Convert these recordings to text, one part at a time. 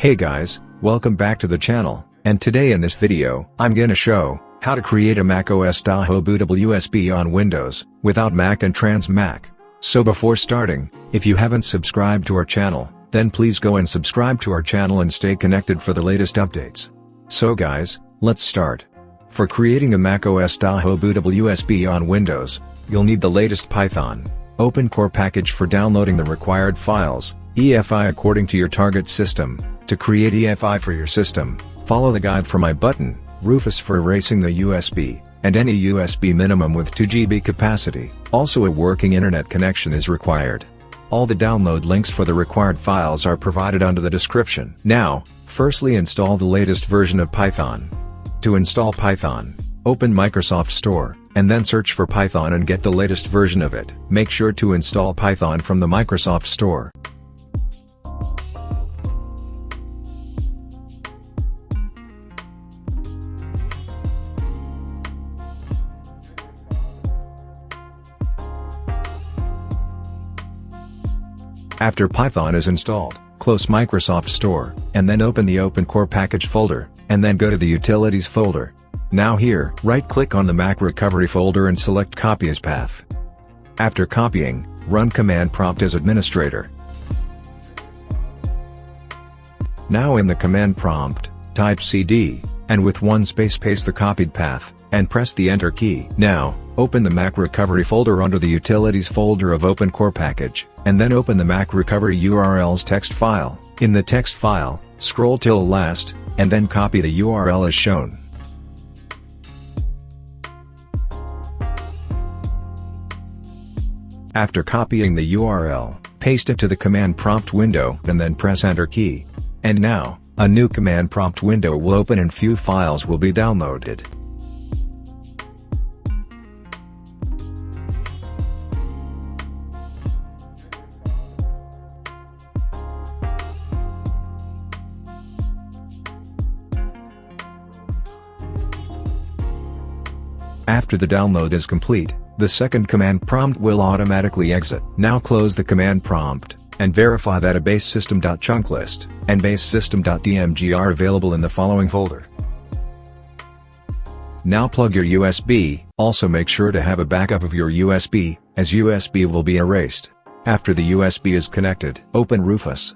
Hey guys, welcome back to the channel, and today in this video, I'm gonna show how to create a macOS Tahoe Bootable USB on Windows, without Mac and Transmac. So before starting, if you haven't subscribed to our channel, then please go and subscribe to our channel and stay connected for the latest updates. So guys, let's start. For creating a macOS Tahoe Bootable USB on Windows, you'll need the latest Python, OpenCore package for downloading the required files, EFI according to your target system. To create EFI for your system, follow the guide for my button, Rufus for erasing the USB, and any USB minimum with 2 GB capacity. Also a working internet connection is required. All the download links for the required files are provided under the description. Now, firstly install the latest version of Python. To install Python, open Microsoft Store, and then search for Python and get the latest version of it. Make sure to install Python from the Microsoft Store. After Python is installed, close Microsoft Store, and then open the OpenCore package folder, and then go to the Utilities folder. Now here, right-click on the Mac Recovery folder and select Copy as Path. After copying, run Command Prompt as administrator. Now in the command prompt, type cd, and with one space paste the copied path, and press the Enter key. Now, open the Mac Recovery folder under the Utilities folder of OpenCore package, and then open the Mac Recovery URL's text file. In the text file, scroll till last, and then copy the URL as shown. After copying the URL, paste it to the command prompt window and then press Enter key. And now, a new command prompt window will open and few files will be downloaded. After the download is complete, the second command prompt will automatically exit. Now close the command prompt, and verify that a basesystem.chunklist and basesystem.dmg are available in the following folder. Now plug your USB, also make sure to have a backup of your USB, as USB will be erased. After the USB is connected, open Rufus.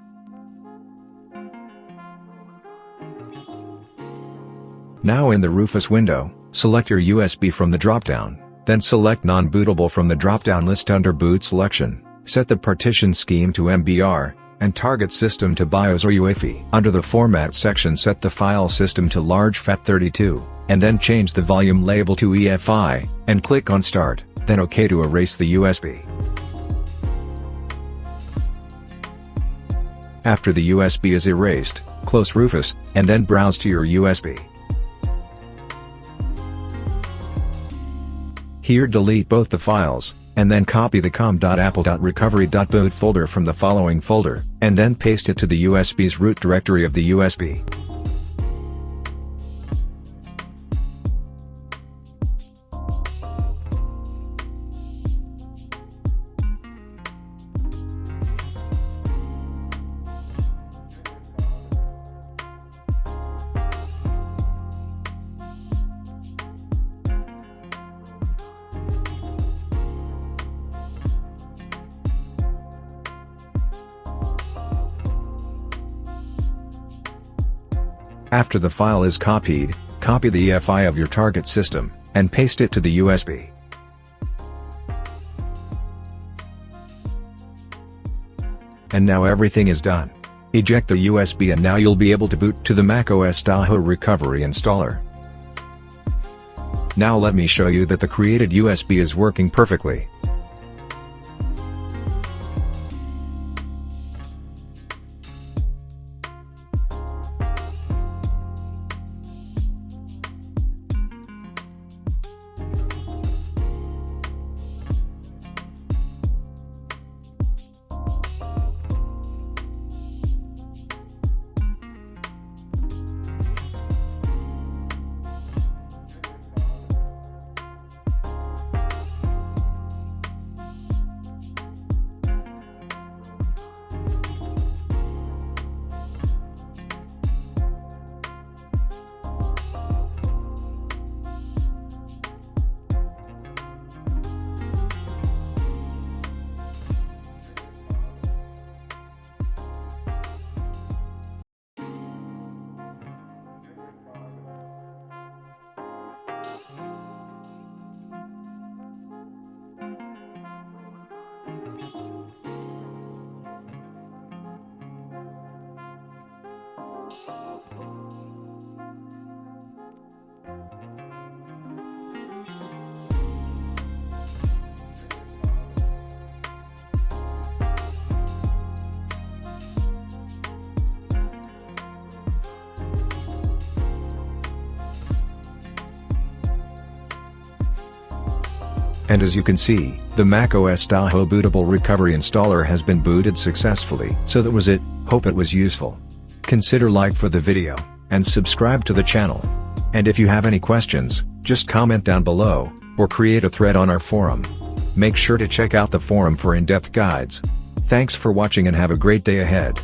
Now in the Rufus window, select your USB from the dropdown, then select Non-Bootable from the drop-down list under Boot Selection, set the partition scheme to MBR, and target system to BIOS or UEFI. Under the Format section set the file system to large FAT32, and then change the volume label to EFI, and click on Start, then OK to erase the USB. After the USB is erased, close Rufus, and then browse to your USB. Here delete both the files, and then copy the com.apple.recovery.boot folder from the following folder, and then paste it to the USB's root directory of the USB. After the file is copied, copy the EFI of your target system, and paste it to the USB. And now everything is done. Eject the USB and now you'll be able to boot to the macOS Tahoe Recovery installer. Now let me show you that the created USB is working perfectly. And as you can see, the macOS Tahoe Bootable Recovery Installer has been booted successfully. So that was it, hope it was useful. Consider like for the video, and subscribe to the channel. And if you have any questions, just comment down below, or create a thread on our forum. Make sure to check out the forum for in-depth guides. Thanks for watching and have a great day ahead.